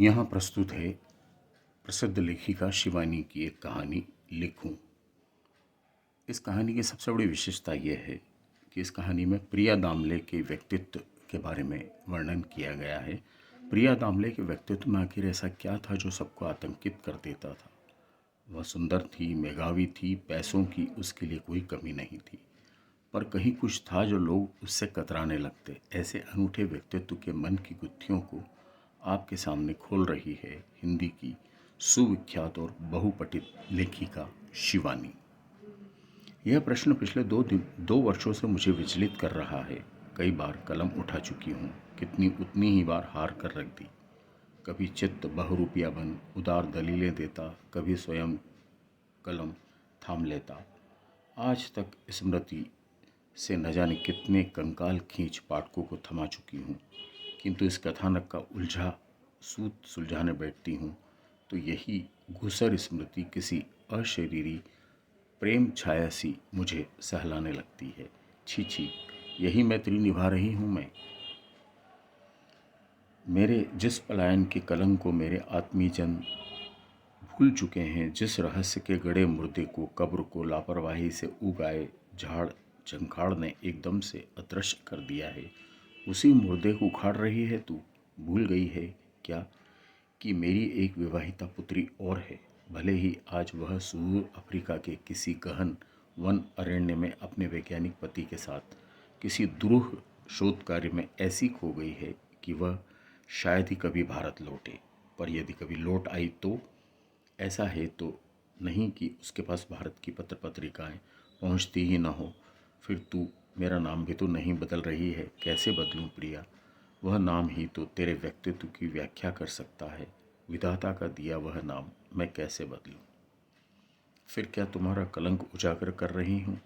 यहाँ प्रस्तुत है प्रसिद्ध लेखिका शिवानी की एक कहानी लिखूं। इस कहानी की सबसे बड़ी विशेषता यह है कि इस कहानी में प्रिया दामले के व्यक्तित्व के बारे में वर्णन किया गया है। प्रिया दामले के व्यक्तित्व में आखिर ऐसा क्या था जो सबको आतंकित कर देता था। वह सुंदर थी, मेघावी थी, पैसों की उसके लिए कोई कमी नहीं थी, पर कहीं कुछ था जो लोग उससे कतराने लगते। ऐसे अनूठे व्यक्तित्व के मन की गुत्थियों को आपके सामने खोल रही है हिंदी की सुविख्यात और बहुपठित लेखिका शिवानी। यह प्रश्न पिछले 2 वर्षों से मुझे विचलित कर रहा है। कई बार कलम उठा चुकी हूँ, कितनी उतनी ही बार हार कर रख दी। कभी चित्त बहुरूपिया बन उदार दलीलें देता, कभी स्वयं कलम थाम लेता। आज तक स्मृति से न जाने कितने कंकाल खींच पाठकों को थमा चुकी हूँ, किंतु इस कथानक का उलझा सूत सुलझाने बैठती हूँ तो यही घुसर स्मृति किसी अशरीरी प्रेम छाया सी मुझे सहलाने लगती है। छी छी, यही मैत्री निभा रही हूँ मैं। मेरे जिस पलायन के कलंक को मेरे आत्मीजन भूल चुके हैं, जिस रहस्य के गड़े मुर्दे को, कब्र को लापरवाही से उगाए झाड़ झंखाड़ ने एकदम से अदृश्य कर दिया है, उसी मुर्दे को उखाड़ रही है तू। भूल गई है क्या कि मेरी एक विवाहिता पुत्री और है। भले ही आज वह सुदूर अफ्रीका के किसी गहन वन अरण्य में अपने वैज्ञानिक पति के साथ किसी दुरूह शोध कार्य में ऐसी खो गई है कि वह शायद ही कभी भारत लौटे। पर यदि कभी लौट आई तो ऐसा है तो नहीं कि उसके पास भारत की पत्र पत्रिकाएं पहुंचती ही न हो। फिर तू मेरा नाम भी तो नहीं बदल रही है। कैसे बदलूं प्रिया? वह नाम ही तो तेरे व्यक्तित्व की व्याख्या कर सकता है। विधाता का दिया वह नाम मैं कैसे बदलूं? फिर क्या तुम्हारा कलंक उजागर कर रही हूँ?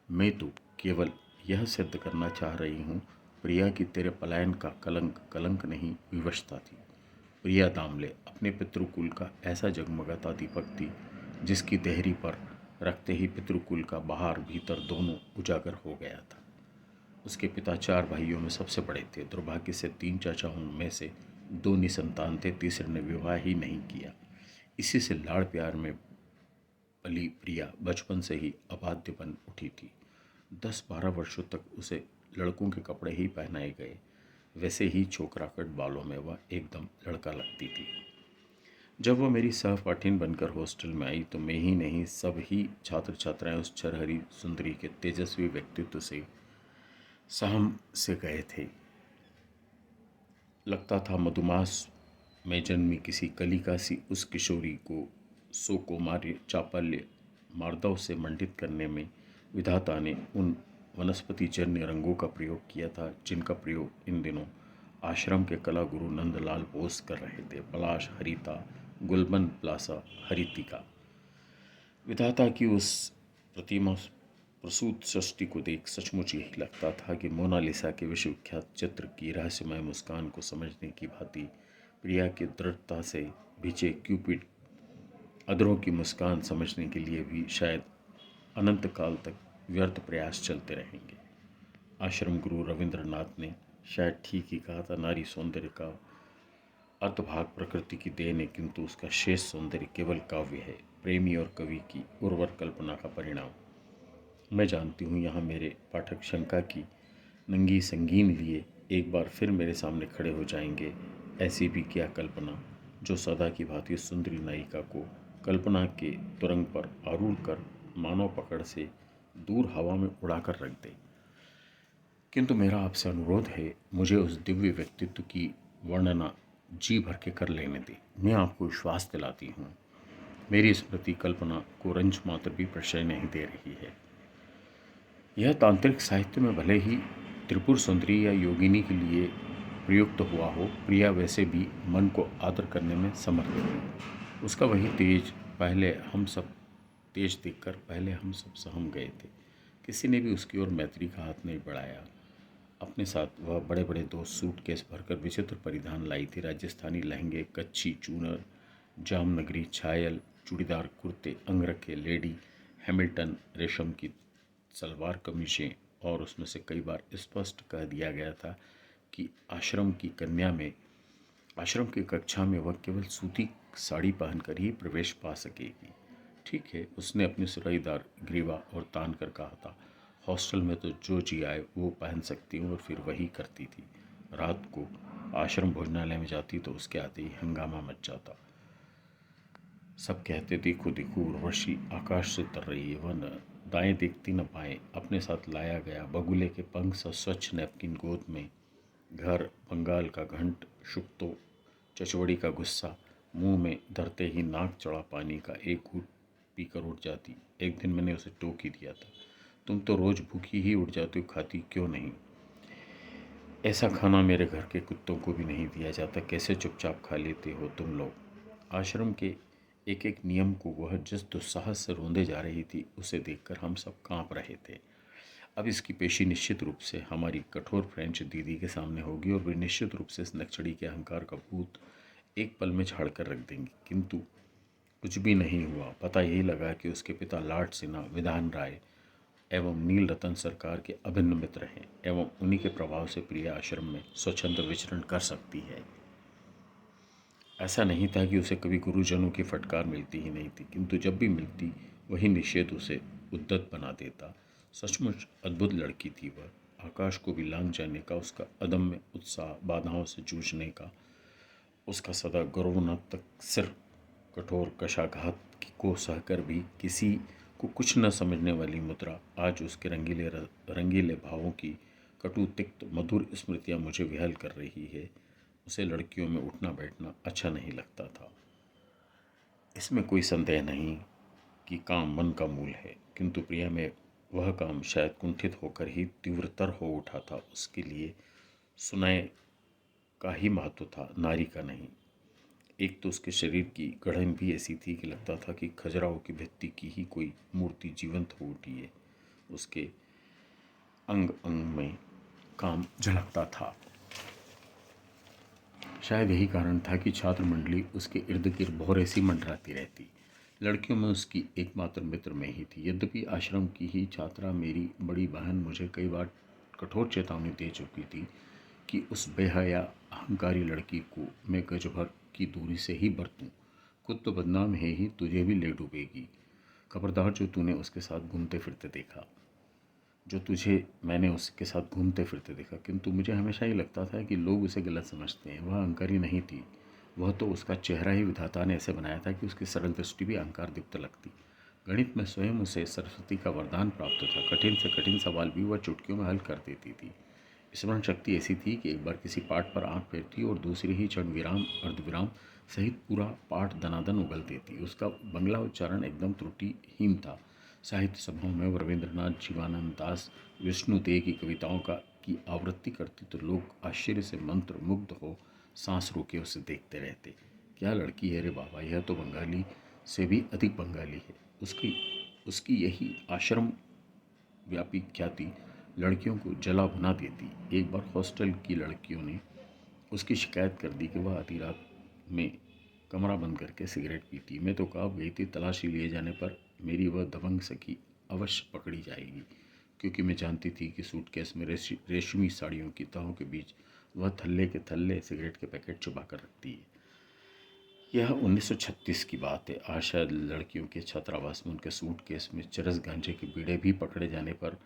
मैं तो केवल यह सिद्ध करना चाह रही हूँ प्रिया कि तेरे पलायन का कलंक कलंक नहीं, विवशता थी। प्रिया दामले अपने पितृकुल का ऐसा जगमगाता दीपक थी जिसकी देहरी पर रखते ही पितृकुल का बाहर भीतर दोनों उजागर हो गया था। उसके पिता 4 भाइयों में सबसे बड़े थे। दुर्भाग्य से 3 चाचाओं में से 2 निसंतान थे, तीसरे ने विवाह ही नहीं किया। इसी से लाड़ प्यार में पली प्रिया बचपन से ही अबाध्य बन उठी थी। 10-12 वर्षों तक उसे लड़कों के कपड़े ही पहनाए गए। वैसे ही छोकराकट बालों में वह एकदम लड़का लगती थी। जब वह मेरी सहपाठिन बनकर हॉस्टल में आई तो मैं ही नहीं, सब ही छात्र छात्राएं उस छरहरी सुंदरी के तेजस्वी व्यक्तित्व से सहम से गए थे। लगता था मधुमास में जन्मी किसी कलिका सी उस किशोरी को सोकुमार्य चापल्य मार्दव से मंडित करने में विधाता ने उन वनस्पति जन्य रंगों का प्रयोग किया था जिनका प्रयोग इन दिनों आश्रम के कला गुरु नंदलाल बोस कर रहे थे। पलाश, हरिता, गुलबन, प्लासा, हरितिका। विधाता की उस प्रतिमा प्रसूत सृष्टि को देख सचमुच यही लगता था कि मोनालिसा के विश्वविख्यात चित्र की रहस्यमय मुस्कान को समझने की भांति प्रिया की दृढ़ता से भिजे क्यूपिड अधरों की मुस्कान समझने के लिए भी शायद अनंत काल तक व्यर्थ प्रयास चलते रहेंगे। आश्रम गुरु रविंद्रनाथ ने शायद ठीक ही कहा था, नारी सौंदर्य का अर्धभाग प्रकृति की देन है, किंतु उसका शेष सौंदर्य केवल काव्य है, प्रेमी और कवि की उर्वर कल्पना का परिणाम। मैं जानती हूँ यहाँ मेरे पाठक शंका की नंगी संगीन लिए एक बार फिर मेरे सामने खड़े हो जाएंगे। ऐसी भी क्या कल्पना जो सदा की भांति सुंदरी नायिका को कल्पना के तुरंग पर आरूढ़ कर मानव पकड़ से दूर हवा में उड़ाकर रख दे। किंतु मेरा आपसे अनुरोध है, मुझे उस दिव्य व्यक्तित्व की वर्णना जी भर के कर लेने दे। मैं आपको विश्वास दिलाती हूँ, मेरी स्मृति कल्पना को रंज मात्र भी प्रश्रय नहीं दे रही है। यह तांत्रिक साहित्य में भले ही त्रिपुर सुंदरी या योगिनी के लिए प्रयुक्त हुआ हो, प्रिया वैसे भी मन को आदर करने में समर्थ है। उसका वही तेज देखकर पहले हम सब सहम गए थे। किसी ने भी उसकी ओर मैत्री का हाथ नहीं बढ़ाया। अपने साथ वह बड़े बड़े 2 सूटकेस भरकर विचित्र परिधान लाई थी। राजस्थानी लहंगे, कच्छी, चूनर, जामनगरी छायल, चूड़ीदार कुर्ते, अंगरखे, लेडी हैमिल्टन रेशम की सलवार कमीजें, और उसमें से कई बार स्पष्ट कह दिया गया था कि आश्रम की कन्या में आश्रम की कक्षा में वह केवल सूती साड़ी पहनकर ही प्रवेश पा सकेगी। ठीक है, उसने अपनी सुराहीदार ग्रीवा और तान कर कहा था। हॉस्टल में तो जो जी आए वो पहन सकती हूँ, और फिर वही करती थी। रात को आश्रम भोजनालय में जाती तो उसके आते ही हंगामा मच जाता। सब कहते देखो देखो, उर्वशी आकाश से उतर रही है। वह न दाएं देखती न बाएं। अपने साथ लाया गया बगुले के पंख सा स्वच्छ नैपकिन गोद में, घर, बंगाल का घंट, शुक्तो, चचवड़ी का गुस्सा मुंह में धरते ही नाक चढ़ा पानी का एक घूंट पीकर उठ जाती। एक दिन मैंने उसे टोक ही दिया था, तुम तो रोज भूखी ही उठ जाती हो, खाती क्यों नहीं? ऐसा खाना मेरे घर के कुत्तों को भी नहीं दिया जाता, कैसे चुपचाप खा लेते हो तुम लोग? आश्रम के एक एक नियम को वह जिस दुस्साहस से रोंदे जा रही थी, उसे देखकर हम सब कांप रहे थे। अब इसकी पेशी निश्चित रूप से हमारी कठोर फ्रेंच दीदी के सामने होगी, और वे निश्चित रूप से इस नक्सड़ी के अहंकार का भूत एक पल में झाड़ कर रख देंगी। किंतु कुछ भी नहीं हुआ। पता यही लगा कि उसके पिता लॉर्ड सिन्हा विधान राय एवं नील रतन सरकार के अभिन्न मित्र हैं, एवं उन्हीं के प्रभाव से प्रिया आश्रम में स्वच्छंद विचरण कर सकती है। ऐसा नहीं था कि उसे कभी गुरुजनों की फटकार मिलती ही नहीं थी, किंतु जब भी मिलती वही निषेध उसे उद्दत बना देता। सचमुच अद्भुत लड़की थी वह। आकाश को भी लांघ जाने का उसका अदम्य उत्साह, बाधाओं से जूझने का उसका सदा गौरवोन्नत तक सिर, कठोर कशाघात को सहकर भी किसी को कुछ न समझने वाली मुद्रा, आज उसके रंगीले भावों की कटु तिक्त मधुर स्मृतियाँ मुझे विहल कर रही है। उसे लड़कियों में उठना बैठना अच्छा नहीं लगता था। इसमें कोई संदेह नहीं कि काम मन का मूल है, किंतु प्रिया में वह काम शायद कुंठित होकर ही तीव्रतर हो उठा था। उसके लिए सुनाए का ही महत्व था, नारी का नहीं। एक तो उसके शरीर की गढ़न भी ऐसी थी कि लगता था कि खजुराहो की भित्ति की ही कोई मूर्ति जीवंत हो उठी है। उसके अंग अंग में काम झलकता था। शायद यही कारण था कि छात्र मंडली उसके इर्द गिर्द भौरे सी मंडराती रहती। लड़कियों में उसकी एकमात्र मित्र मैं ही थी। यद्यपि आश्रम की ही छात्रा मेरी बड़ी बहन मुझे कई बार कठोर चेतावनी दे चुकी थी कि उस बेहया अहंकारी लड़की को मैं गज भर की दूरी से ही बरतूं। खुद तो बदनाम है ही, तुझे भी ले डूबेगी। खबरदार, जो तूने उसके साथ घूमते फिरते देखा, जो तुझे मैंने उसके साथ घूमते फिरते देखा। किंतु मुझे हमेशा ही लगता था कि लोग उसे गलत समझते हैं। वह अहंकारी नहीं थी, वह तो उसका चेहरा ही विधाता ने ऐसे बनाया था कि उसकी सरल दृष्टि भी अहंकार दीप्त लगती। गणित में स्वयं उसे सरस्वती का वरदान प्राप्त था। कठिन से कठिन सवाल भी वह चुटकियों में हल कर देती थी। स्मरण शक्ति ऐसी थी कि एक बार किसी पाठ पर आंख फेरती और दूसरे ही क्षण विराम अर्धविराम सहित पूरा पाठ दनादन उगल देती। उसका बंगला उच्चारण एकदम त्रुटिहीन था। साहित्य सभाओं में रविंद्रनाथ, जीवानंद दास, विष्णुदेव की कविताओं की आवृत्ति करती तो लोग आश्चर्य से मंत्र मुग्ध हो सांस रोके उसे देखते रहते। क्या लड़की है रे बाबा, यह तो बंगाली से भी अधिक बंगाली है। उसकी उसकी यही आश्रम व्यापी ख्याति लड़कियों को जला भुना देती। एक बार हॉस्टल की लड़कियों ने उसकी शिकायत कर दी कि वह आधी रात में कमरा बंद करके सिगरेट पीती। मैं तो काँप गई थी। तलाशी लिए जाने पर मेरी वह दबंग सखी अवश्य पकड़ी जाएगी, क्योंकि मैं जानती थी कि सूटकेस में रेशमी साड़ियों की तहों के बीच वह थल्ले के थल्ले सिगरेट के पैकेट छुपा कर रखती है। यह 1936 की बात है। आज शायद लड़कियों के छात्रावास में उनके सूटकेस में चरस गांजे के बीड़े भी पकड़े जाने पर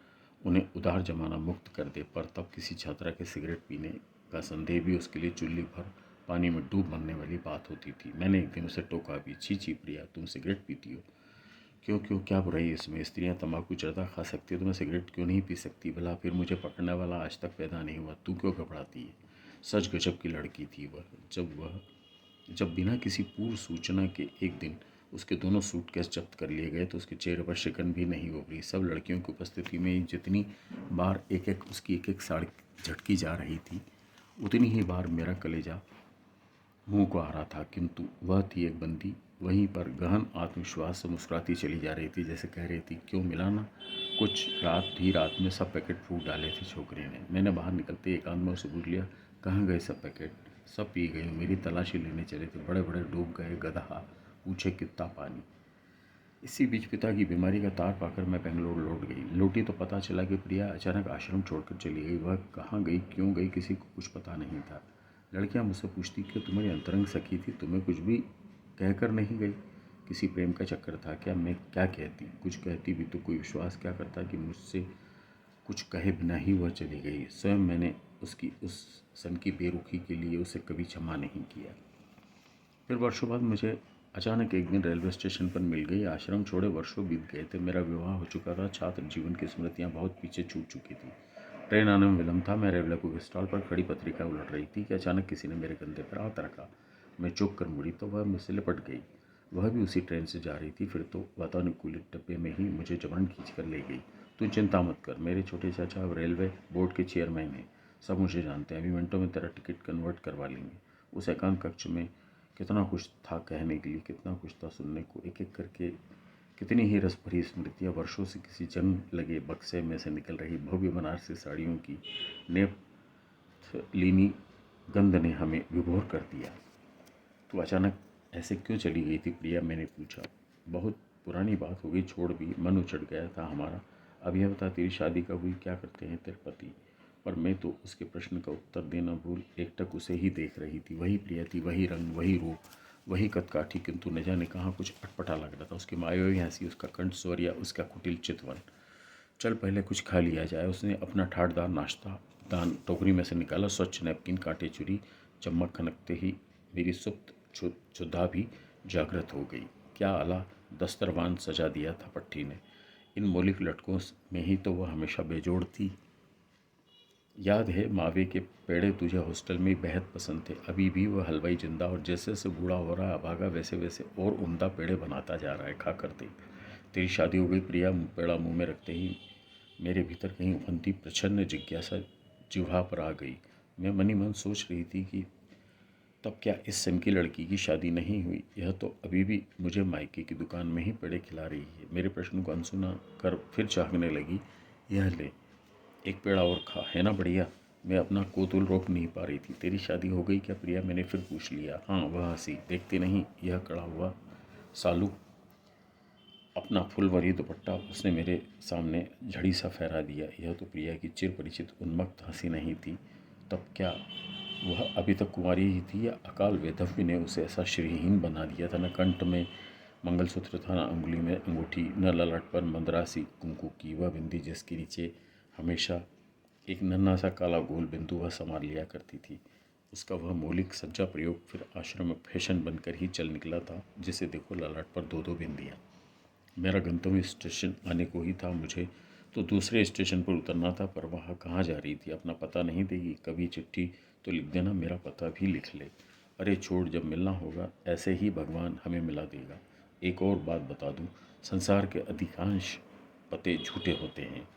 उन्हें उधार जमाना मुक्त कर दे, पर तब किसी छात्रा के सिगरेट पीने का संदेह भी उसके लिए चुल्ली भर पानी में डूब मरने वाली बात होती थी। मैंने एक दिन उसे टोका भी, छी छी प्रिया, तुम सिगरेट पीती हो? क्यों क्यों, क्या बुराई इसमें? स्त्रियां तंबाकू जर्दा खा सकती है तो मैं सिगरेट क्यों नहीं पी सकती? भला फिर मुझे पकड़ने वाला आज तक पैदा नहीं हुआ, तू क्यों घबराती है? सच गजब की लड़की थी वह। जब बिना किसी पूर्व सूचना के एक दिन उसके दोनों सूटकेस जब्त कर लिए गए तो उसके चेहरे पर शिकन भी नहीं उभरी। सब लड़कियों की उपस्थिति में जितनी बार उसकी एक एक साड़ी झटकी जा रही थी, उतनी ही बार मेरा कलेजा मुंह को आ रहा था। किंतु वह थी एक बंदी, वहीं पर गहन आत्मविश्वास से मुस्कुराती चली जा रही थी, जैसे कह रही थी, क्यों मिला ना कुछ? रात में सब पैकेट फूट डाले थे छोकरे ने। मैंने बाहर निकलते एकांत में उसे पूछ लिया, कहाँ गए सब पैकेट? सब पी गए, मेरी तलाशी लेने चले थे, बड़े बड़े डूब गए, गधा पूछे कितना पानी। इसी बीच पिता की बीमारी का तार पाकर मैं बेंगलोर लौट गई। लौटी तो पता चला कि प्रिया अचानक आश्रम छोड़कर चली गई। वह कहाँ गई, क्यों गई, किसी को कुछ पता नहीं था। लड़कियां मुझसे पूछती कि तुम्हारी अंतरंग सखी थी, तुम्हें कुछ भी कहकर नहीं गई? किसी प्रेम का चक्कर था क्या? मैं क्या कहती? कुछ कहती भी तो कोई विश्वास क्या करता कि मुझसे कुछ कहे बिना ही वह चली गई। स्वयं मैंने उसकी उस सन की बेरुखी के लिए उसे कभी क्षमा नहीं किया। फिर वर्षों बाद मुझे अचानक एक दिन रेलवे स्टेशन पर मिल गई। आश्रम छोड़े वर्षों बीत गए थे, मेरा विवाह हो चुका था, छात्र जीवन की स्मृतियां बहुत पीछे छूट चुकी थी। ट्रेन आने में विलम्ब था। मैं रेलवे बुक स्टॉल पर खड़ी पत्रिका उलट रही थी कि अचानक किसी ने मेरे कंधे पर हाथ रखा। मैं चौंक कर मुड़ी तो वह मुझसे लिपट गई। वह भी उसी ट्रेन से जा रही थी। फिर तो वातानुकूलित डब्बे में ही मुझे जबरन खींच कर ले गई। तू चिंता मत कर, मेरे छोटे चाचा अब रेलवे बोर्ड के चेयरमैन हैं। सब मुझे जानते हैं। अभी मिनटों में तेरा टिकट कन्वर्ट करवा लेंगे। उस एकांत कक्ष में कितना कुछ था कहने के लिए, कितना कुछ था सुनने को। एक एक करके कितनी ही रस भरी स्मृतियाँ वर्षों से किसी जंग लगे बक्से में से निकल रही भव्य बनारसी साड़ियों की नेपथलीनी गंध ने हमें विभोर कर दिया। तो अचानक ऐसे क्यों चली गई थी प्रिया? मैंने पूछा। बहुत पुरानी बात हो गई, छोड़ भी, मन उचट गया था हमारा। अब यह बता, तेरी शादी कब हुई? क्या करते हैं तेरे पति? पर मैं तो उसके प्रश्न का उत्तर देना भूल एकटक उसे ही देख रही थी। वही प्रिया थी, वही रंग, वही रूप, वही कदकाठी, किंतु न जाने कहाँ कुछ अटपटा लग रहा था। उसकी मायावी हंसी, उसका कंठ स्वर या उसका कुटिल चितवन। चल पहले कुछ खा लिया जाए। उसने अपना ठाटदार नाश्ता दान टोकरी में से निकाला। स्वच्छ नैपकिन, कांटे चुरी, चम्मच खनकते ही मेरी सुप्त क्षुधा भी जागृत हो गई। क्या आला दस्तरवान सजा दिया था पट्टी ने। इन मौलिक लटकों में ही तो वह हमेशा बेजोड़ थी। याद है मावे के पेड़े तुझे हॉस्टल में बेहद पसंद थे। अभी भी वह हलवाई जिंदा और जैसे जैसे बूढ़ा हो रहा है अभागा वैसे वैसे और उम्दा पेड़े बनाता जा रहा है। खा कर देख। तेरी शादी हो गई प्रिया। पेड़ा मुंह में रखते ही मेरे भीतर कहीं उफनती प्रच्छन्न जिज्ञासा जिह्वा पर आ गई। मैं मनी मन सोच रही थी कि तब क्या इस सन की लड़की की शादी नहीं हुई? यह तो अभी भी मुझे मायके की दुकान में ही पेड़े खिला रही है। मेरे प्रश्न को अनसुना कर फिर चाहने लगी। यह ले, एक पेड़ा और खा, है ना बढ़िया? मैं अपना कौतूहल रोक नहीं पा रही थी। तेरी शादी हो गई क्या प्रिया? मैंने फिर पूछ लिया। हाँ, वह हंसी। देखती नहीं, यह कड़ा हुआ सालू अपना फुलवरी दुपट्टा उसने मेरे सामने झड़ी सा फहरा दिया। यह तो प्रिया की चिर परिचित उन्मत्त हंसी नहीं थी। तब क्या वह अभी तक कुंवारी ही थी या अकाल वैधव्य ने उसे ऐसा श्रीहीन बना दिया था? न कंठ में मंगलसूत्र था, न अंगुली में अंगूठी, न ललाट पर मंदरासी कुंकू की वह बिंदी जिसके नीचे हमेशा एक नन्हा सा काला गोल बिंदु वह संवार लिया करती थी। उसका वह मौलिक सज्जा प्रयोग फिर आश्रम में फैशन बनकर ही चल निकला था। जिसे देखो ललाट पर दो दो बिंदियाँ। मेरा गंतव्य स्टेशन आने को ही था। मुझे तो दूसरे स्टेशन पर उतरना था। पर वहाँ कहाँ जा रही थी? अपना पता नहीं देगी? कभी चिट्ठी तो लिख देना, मेरा पता भी लिख ले। अरे छोड़, जब मिलना होगा ऐसे ही भगवान हमें मिला देगा। एक और बात बता दूं, संसार के अधिकांश पते झूठे होते हैं।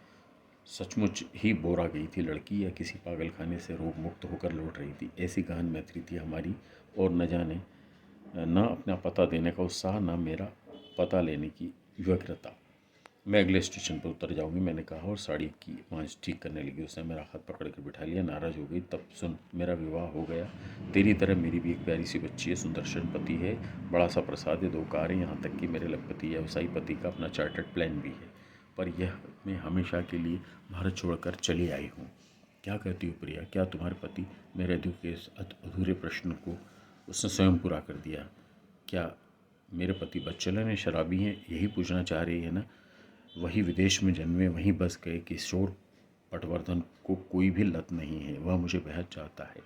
सचमुच ही बोरा गई थी लड़की या किसी पागलखाने से रोग मुक्त होकर लौट रही थी? ऐसी गहन मैत्री थी हमारी। और न जाने न अपना पता देने का उत्साह, न मेरा पता लेने की व्यग्रता। मैं अगले स्टेशन पर उतर जाऊंगी, मैंने कहा और साड़ी की मांझ ठीक करने लगी। उसने मेरा हाथ पकड़ कर बिठा लिया। नाराज हो गई? तब सुन, मेरा विवाह हो गया। तेरी तरह मेरी भी एक प्यारी सी बच्ची है, सुदर्शन पति है, बड़ा सा प्रसाद है, 2 कारें, यहाँ तक कि मेरे लखपति व्यवसायी पति का अपना चार्टर्ड प्लान भी है। पर यह मैं हमेशा के लिए भारत छोड़कर चली आई हूँ। क्या कहती हो प्रिया? क्या तुम्हारे पति? मेरे अधूरे प्रश्न को उसने स्वयं पूरा कर दिया। क्या मेरे पति बदचलन हैं, शराबी हैं? यही पूछना चाह रही है ना? वही विदेश में जन्मे, वहीं बस गए। किशोर पटवर्धन को कोई भी लत नहीं है। वह मुझे बेहद चाहता है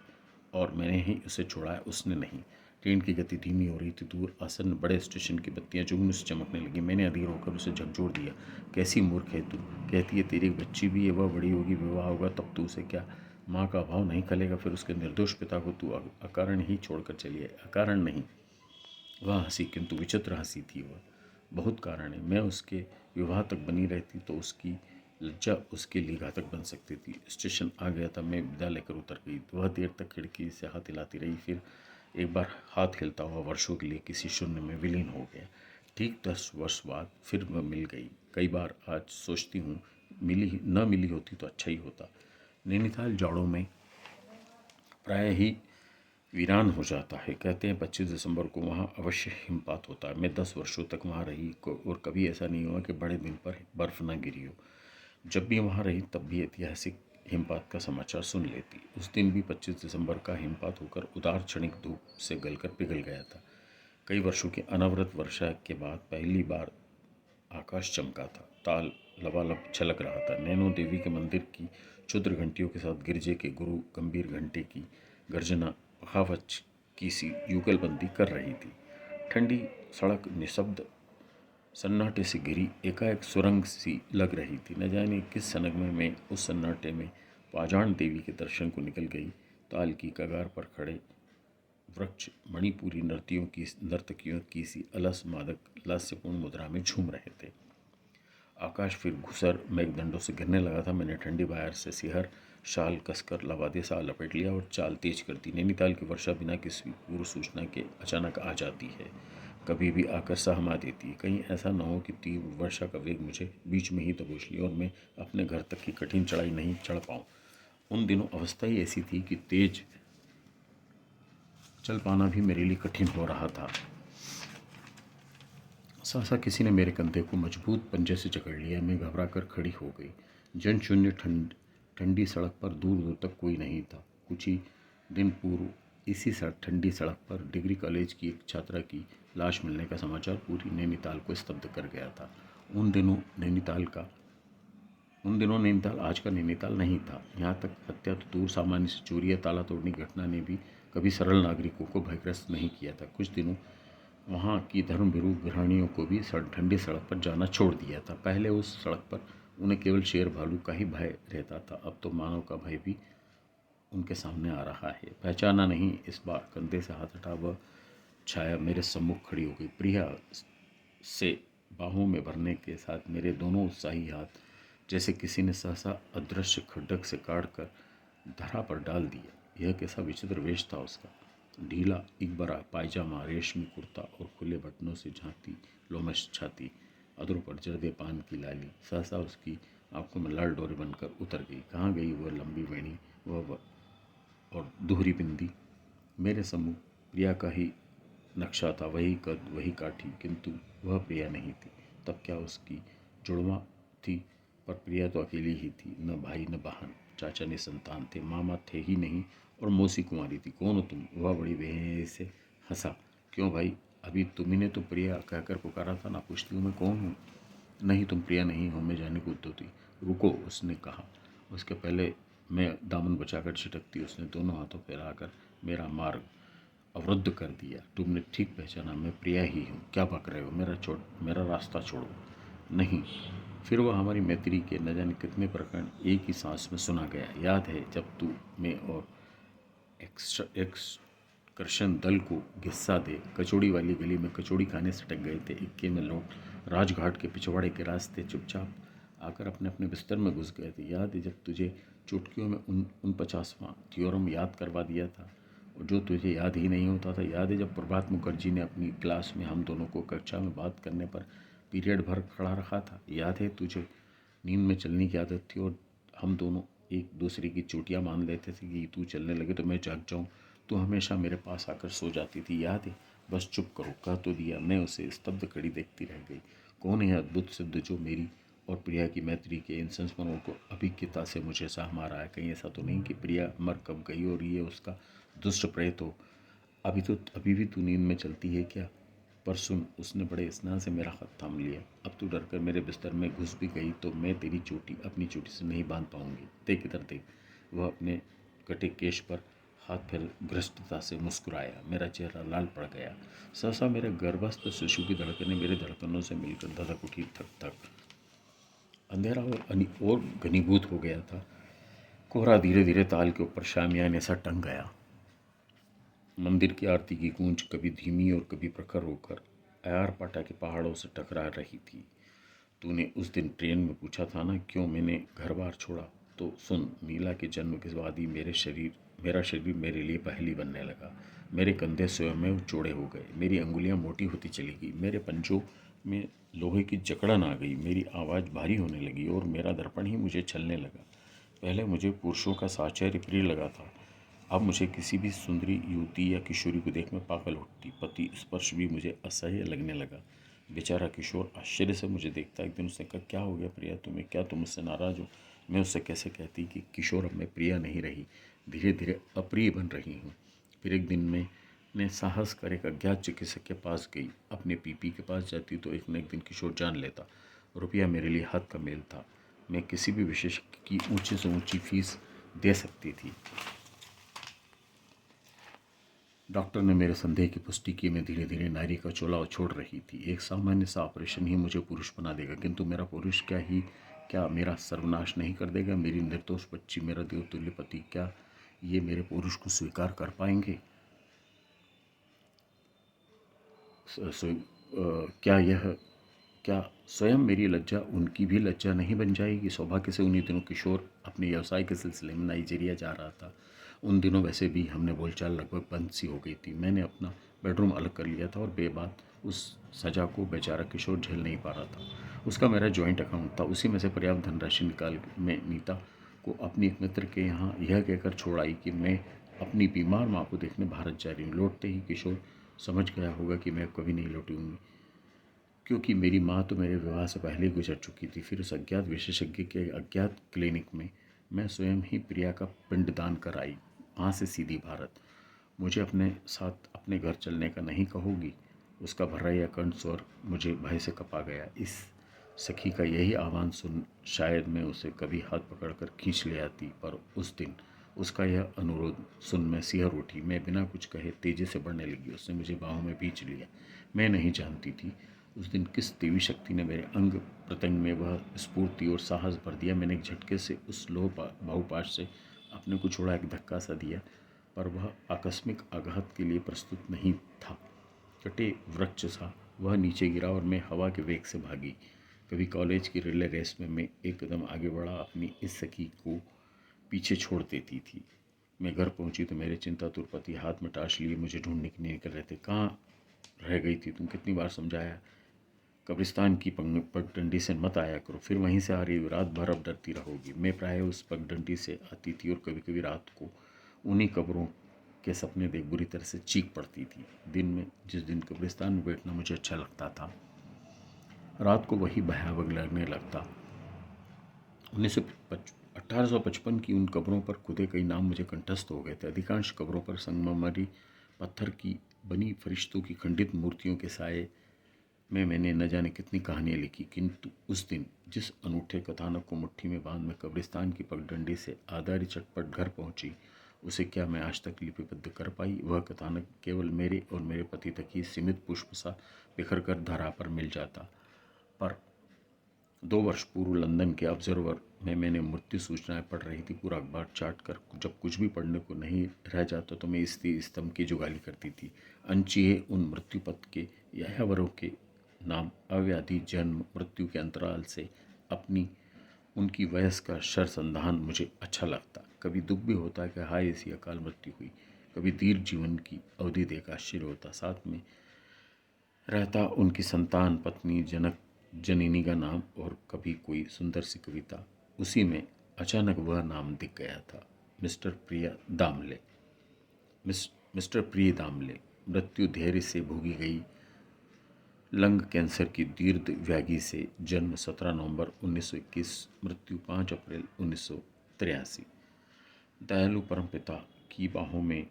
और मैंने ही उसे छोड़ा है, उसने नहीं। ट्रेन की गति धीमी हो रही थी। दूर आसन्न बड़े स्टेशन की बत्तियां जुगनू से चमकने लगी। मैंने अधीर होकर उसे झकझोर दिया। कैसी मूर्ख है तू! कहती है तेरी एक बच्ची भी है, वह बड़ी होगी, विवाह होगा, तब तू उसे क्या माँ का अभाव नहीं खलेगा? फिर उसके निर्दोष पिता को तू अकारण ही छोड़कर चली आई। अकारण नहीं, वह हंसी, किंतु विचित्र हंसी थी। वह बहुत कारण है। मैं उसके विवाह तक बनी रहती तो उसकी लज्जा उसके लिए घातक बन सकती थी। स्टेशन आ गया था। मैं विदा लेकर उतर गई। वह देर तक खिड़की से हाथ हिलाती रही। फिर एक बार हाथ हिलता हुआ वर्षों के लिए किसी शून्य में विलीन हो गया। ठीक 10 वर्ष बाद फिर वह मिल गई। कई बार आज सोचती हूँ, न मिली होती तो अच्छा ही होता। नैनीताल जाड़ों में प्राय ही वीरान हो जाता है। कहते हैं 25 दिसंबर को वहाँ अवश्य हिमपात होता है। मैं 10 वर्षों तक वहाँ रही और कभी ऐसा नहीं हुआ कि बड़े दिन पर बर्फ़ न गिरी हो। जब भी वहाँ रही तब भी ऐतिहासिक हिमपात का समाचार सुन लेती। उस दिन भी 25 दिसंबर का हिमपात होकर उदार क्षणिक धूप से गलकर पिघल गया था। कई वर्षों की अनवरत वर्षा के बाद पहली बार आकाश चमका था। ताल लबालब छलक रहा था। नैनो देवी के मंदिर की क्षुद्र घंटियों के साथ गिरजे के गुरु गंभीर घंटे की गर्जना बगावत की सी युगलबंदी कर रही थी। ठंडी सड़क निशब्द सन्नाटे से घिरी एकाएक सुरंग सी लग रही थी। न जाने किस सनगमे में उस सन्नाटे में पाषाण देवी के दर्शन को निकल गई। ताल की कगार पर खड़े वृक्ष मणिपुरी नर्तकियों की सी अलस मादक लास्यपूर्ण मुद्रा में झूम रहे थे। आकाश फिर घुसर मेघदंडों से गिरने लगा था। मैंने ठंडी बाहर से सिहर शाल कसकर लवादे सा लपेट लिया और चाल तेज कर दी। नैनीताल की वर्षा बिना किसी पूर्व सूचना के अचानक आ जाती है, कभी भी आकर सहमा देती है। कहीं ऐसा न हो कि तीव्र वर्षा का वेग मुझे बीच में ही दबोच लिया और मैं अपने घर तक की कठिन चढ़ाई नहीं चढ़ पाऊँ। उन दिनों अवस्था ही ऐसी थी कि तेज चल पाना भी मेरे लिए कठिन हो रहा था। सहसा किसी ने मेरे कंधे को मजबूत पंजे से जकड़ लिया। मैं घबरा कर खड़ी हो गई। जनशून्य ठंडी सड़क पर दूर दूर तक कोई नहीं था। कुछ ही दिन पूर्व इसी ठंडी सड़क पर डिग्री कॉलेज की एक छात्रा की लाश मिलने का समाचार पूरी नैनीताल को स्तब्ध कर गया था। उन दिनों नैनीताल आज का नैनीताल नहीं था। यहाँ तक हत्या तो दूर, सामान्य से चोरी या ताला तोड़ने की घटना ने भी कभी सरल नागरिकों को भयग्रस्त नहीं किया था। कुछ दिनों वहाँ की धर्मभीरू गृहिणियों को भी ठंडी सड़क पर जाना छोड़ दिया था। पहले उस सड़क पर उन्हें केवल शेर भालू का ही भय रहता था, अब तो मानव का भय भी उनके सामने आ रहा है। पहचाना नहीं, इस बार कंधे से हाथ हटा वह छाया मेरे सम्मुख खड़ी हो गई। प्रिया से बाहों में भरने के साथ मेरे दोनों उत्साही हाथ जैसे किसी ने सहसा अदृश्य खड्डक से काट कर धरा पर डाल दिया। यह कैसा विचित्र वेश था उसका। ढीला इकबरा पायजामा, रेशमी कुर्ता और खुले बटनों से झांकती लोमश छाती, अधरों पर जर्दे पान की लाली। सहसा उसकी आंखों में लाल डोरी बनकर उतर गई। कहाँ गई वह लंबी वेणी वह और दोहरी बिंदी। मेरे सम्मुख प्रिया का ही नक्शा था, वही कद, वही काठी, किंतु वह प्रिया नहीं थी। तब क्या उसकी जुड़वा थी? पर प्रिया तो अकेली ही थी, न भाई न बहन, चाचा ने संतान थे, मामा थे ही नहीं और मौसी कुंवारी थी। कौन हो तुम? वह बड़ी बेहयाई से हंसा। क्यों भाई, अभी तुम्ही ने तो प्रिया कहकर पुकारा था ना, पूछती हूँ मैं कौन हूँ? नहीं, तुम प्रिया नहीं हो, मैं जाने को उद्यत थी। रुको, उसने कहा। उसके पहले मैं दामन बचाकर छिटकती, उसने दोनों हाथों फैलाकर मेरा मार्ग अवरुद्ध कर दिया। तुमने ठीक पहचाना, मैं प्रिया ही हूँ। क्या बक रहे हो? मेरा रास्ता छोड़ो। नहीं। फिर वह हमारी मैत्री के न जाने कितने प्रकरण एक ही सांस में सुना गया। याद है जब तू, मैं और एक्सकर्शन दल को किस्सा दे कचौड़ी वाली गली में कचौड़ी खाने सटक गए थे। इक्के में लौट राजघाट के पिछवाड़े के रास्ते चुपचाप आकर अपने अपने बिस्तर में घुस गए थे। याद है जब तुझे चुटकियों में उन 50वां थ्योरम याद करवा दिया था और जो तुझे याद ही नहीं होता था। याद है जब प्रभात मुखर्जी ने अपनी क्लास में हम दोनों को कक्षा में बात करने पर पीरियड भर खड़ा रखा था। याद है तुझे नींद में चलने की आदत थी और हम दोनों एक दूसरे की चोटियाँ मान लेते थे कि तू चलने लगे तो मैं जाग जाऊँ। तू हमेशा मेरे पास आकर सो जाती थी। याद है? बस चुप करो, कह तो दिया। मैं उसे स्तब्ध खड़ी देखती रह गई। कौन है अद्भुत सिद्ध जो मेरी और प्रिया की मैत्री के इन संस्मरणों को अभिज्ञता से मुझे सहमा रहा है? कहीं ऐसा तो नहीं कि प्रिया मर कब गई और ये उसका दुष्ट प्रेत हो? अभी भी तू नींद में चलती है क्या? पर सुन, उसने बड़े स्नेह से मेरा हाथ थाम लिया। अब तू डरकर मेरे बिस्तर में घुस भी गई तो मैं तेरी चोटी अपनी चोटी से नहीं बांध पाऊंगी। देख इधर देख। वह अपने कटे केश पर हाथ फेर भ्रष्टता से मुस्कुराया। मेरा चेहरा लाल पड़ गया। सहसा मेरे गर्भस्थ शिशु की धड़कनें मेरे धड़कनों से मिलकर धधक उठी, थक थक। अंधेरा और घनीभूत हो गया था। कोहरा धीरे धीरे ताल के ऊपर शामियाने सा टंग गया। मंदिर की आरती की गूंज कभी धीमी और कभी प्रखर होकर अयारपाटा के पहाड़ों से टकरा रही थी। तूने उस दिन ट्रेन में पूछा था ना क्यों मैंने घर बार छोड़ा? तो सुन, नीला के जन्म के बाद ही मेरा शरीर मेरे लिए पहेली बनने लगा। मेरे कंधे स्वयं चौड़े हो गए, मेरी अंगुलियां मोटी होती चली गई, मेरे पंजों में लोहे की जकड़न आ गई, मेरी आवाज़ भारी होने लगी और मेरा दर्पण ही मुझे छलने लगा। पहले मुझे पुरुषों का साहचर्य प्रिय लगा था, अब मुझे किसी भी सुंदरी युवती या किशोरी को देख में पागल उठती। पति स्पर्श भी मुझे असह्य लगने लगा। बेचारा किशोर आश्चर्य से मुझे देखता। एक दिन उसने कहा, क्या हो गया प्रिया तुम्हें? क्या तुम मुझसे नाराज़ हो? मैं उससे कैसे कहती कि किशोर अब मैं प्रिया नहीं रही, धीरे धीरे अप्रिय बन रही हूँ। फिर एक दिन मैंने साहस कर एक अज्ञात चिकित्सक के पास गई। अपने पीपी के पास जाती तो एक न एक दिन किशोर जान लेता। रुपया मेरे लिए हाथ का मेल था। मैं किसी भी विशेषज्ञ की ऊंची से ऊंची फीस दे सकती थी। डॉक्टर ने मेरे संदेह की पुष्टि की। मैं धीरे धीरे नारी का चोला छोड़ रही थी। एक सामान्य सा ऑपरेशन ही मुझे पुरुष बना देगा, किंतु मेरा पुरुष क्या मेरा सर्वनाश नहीं कर देगा? मेरी निर्दोष बच्ची, मेरा देवतुल्य पति, क्या ये मेरे पुरुष को स्वीकार कर पाएंगे? क्या स्वयं मेरी लज्जा उनकी भी लज्जा नहीं बन जाएगी? सौभाग्य से उन्हीं दिनों किशोर अपने व्यवसाय के सिलसिले में नाइजीरिया जा रहा था। उन दिनों वैसे भी हमने बोलचाल लगभग बंद सी हो गई थी। मैंने अपना बेडरूम अलग कर लिया था और बेबाक उस सजा को बेचारा किशोर झेल नहीं पा रहा था। उसका मेरा जॉइंट अकाउंट था, उसी में से पर्याप्त धनराशि निकाल मैं नीता को अपनी एक मित्र के यहाँ यह कहकर छोड़ आई कि मैं अपनी बीमार माँ को देखने भारत जा रही हूँ। लौटते ही किशोर समझ गया होगा कि मैं कभी नहीं लौटूंगी, क्योंकि मेरी माँ तो मेरे विवाह से पहले ही गुजर चुकी थी। फिर उस अज्ञात विशेषज्ञ के अज्ञात क्लिनिक में मैं स्वयं ही प्रिया का पिंडदान कर आई, वहाँ से सीधी भारत। मुझे अपने साथ अपने घर चलने का नहीं कहोगी? उसका भर्राया कंठ स्वर मुझे भय से कपा गया। इस सखी का यही आह्वान सुन शायद मैं उसे कभी हाथ पकड़कर खींच ले आती, पर उस दिन उसका यह अनुरोध सुन मैं सिहर उठी। मैं बिना कुछ कहे तेजी से बढ़ने लगी। उसने मुझे बाहों में भींच लिया। मैं नहीं जानती थी उस दिन किस देवी शक्ति ने मेरे अंग प्रत्यंग में वह स्फूर्ति और साहस भर दिया। मैंने एक झटके से उस लोह बाहुपाश से अपने को छोड़ा, एक धक्का सा दिया, पर वह आकस्मिक आघात के लिए प्रस्तुत नहीं था। कटे वृक्ष सा वह नीचे गिरा और मैं हवा के वेग से भागी। कभी कॉलेज की रिले रेस में मैं एक कदम आगे बढ़ा, अपनी इस सखी को पीछे छोड़ देती थी। मैं घर पहुंची तो मेरे चिंतातुर पति हाथ में टाश लिए मुझे ढूंढने के लिए निकल रहे थे। कहाँ रह गई थी तुम? कितनी बार समझाया, कब्रिस्तान की पगडंडी से मत आया करो, फिर वहीं से आ रही हो, रात भर अब डरती रहोगी। मैं प्राय उस पगडंडी से आती थी और कभी कभी रात को उन्हीं कब्रों के सपने देख बुरी तरह से चीख पड़ती थी। दिन में जिस दिन कब्रिस्तान में बैठना मुझे अच्छा लगता था, रात को वही भयावह लगने लगता। 1855 की उन कब्रों पर खुदे कई नाम मुझे कंठस्थ हो गए थे। अधिकांश कब्रों पर संगमरमरी पत्थर की बनी फरिश्तों की खंडित मूर्तियों के साए में मैंने न जाने कितनी कहानियाँ लिखी, किंतु उस दिन जिस अनूठे कथानक को मुट्ठी में बांध मैं कब्रिस्तान की पगडंडी से आधारी चटपट घर पहुंची, उसे क्या मैं आज तक लिपिबद्ध कर पाई? वह कथानक केवल मेरे और मेरे पति तक ही सीमित पुष्प सा बिखर कर धरा पर मिल जाता। पर 2 वर्ष पूर्व लंदन के ऑब्जर्वर में मैंने मृत्यु सूचनाएं पढ़ रही थी। पूरा अखबार चाट कर जब कुछ भी पढ़ने को नहीं रह जाता तो मैं स्त्री स्तंभ की जुगाली करती थी। अनचिहे उन मृत्यु पथ के यायावरों के नाम अव्याधि जन्म मृत्यु के अंतराल से अपनी उनकी वयस का शरसंधान मुझे अच्छा लगता। कभी दुख भी होता कि हाय ऐसी अकाल मृत्यु हुई, कभी दीर्घ जीवन की अवधि देखा आश्चर्य होता। साथ में रहता उनकी संतान, पत्नी, जनक, जननी का नाम और कभी कोई सुंदर सी कविता। उसी में अचानक वह नाम दिख गया था, मिस्टर प्रिया दामले। मिस्टर प्रिय दामले। मृत्यु धैर्य से भोगी गई लंग कैंसर की दीर्घ व्याधि से। जन्म 17 नवंबर 1921, मृत्यु 5 अप्रैल 1983। दयालु परमपिता की बाहों में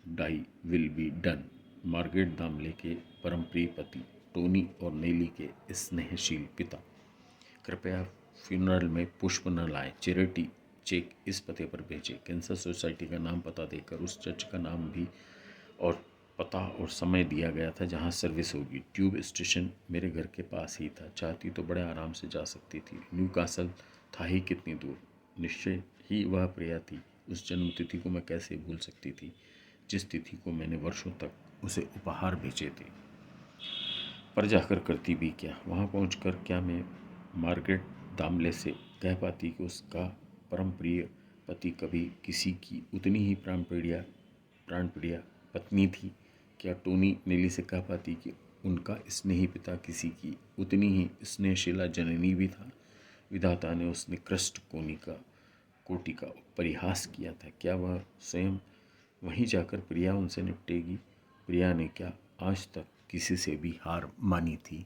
die will be done. Margaret Damle के परम प्रिय पति, टोनी और नेली के स्नेहशील पिता। कृपया फ्यूनरल में पुष्प न लाएं। चैरिटी चेक इस पते पर भेजें। कैंसर सोसाइटी का नाम पता देकर उस चर्च का नाम भी और पता और समय दिया गया था जहां सर्विस होगी। ट्यूब स्टेशन मेरे घर के पास ही था। चाहती तो बड़े आराम से जा सकती थी। न्यू कासल था ही कितनी दूर। निश्चय ही वह प्रिया थी। उस जन्म तिथि को मैं कैसे भूल सकती थी, जिस तिथि को मैंने वर्षों तक उसे उपहार भेजे थे। पर जाकर करती भी क्या? वहाँ पहुँचकर क्या मैं मार्गरेट दामले से कह पाती कि उसका परम प्रिय पति कभी किसी की उतनी ही प्राणप्रिया पत्नी थी? क्या टोनी नेली से कह पाती कि उनका स्नेही पिता किसी की उतनी ही स्नेहशीला जननी भी था? विधाता ने उस निकृष्ट कोटि का परिहास किया था। क्या वह स्वयं वहीं जाकर प्रिया उनसे निपटेगी? प्रिया ने क्या आज तक किसी से भी हार मानी थी?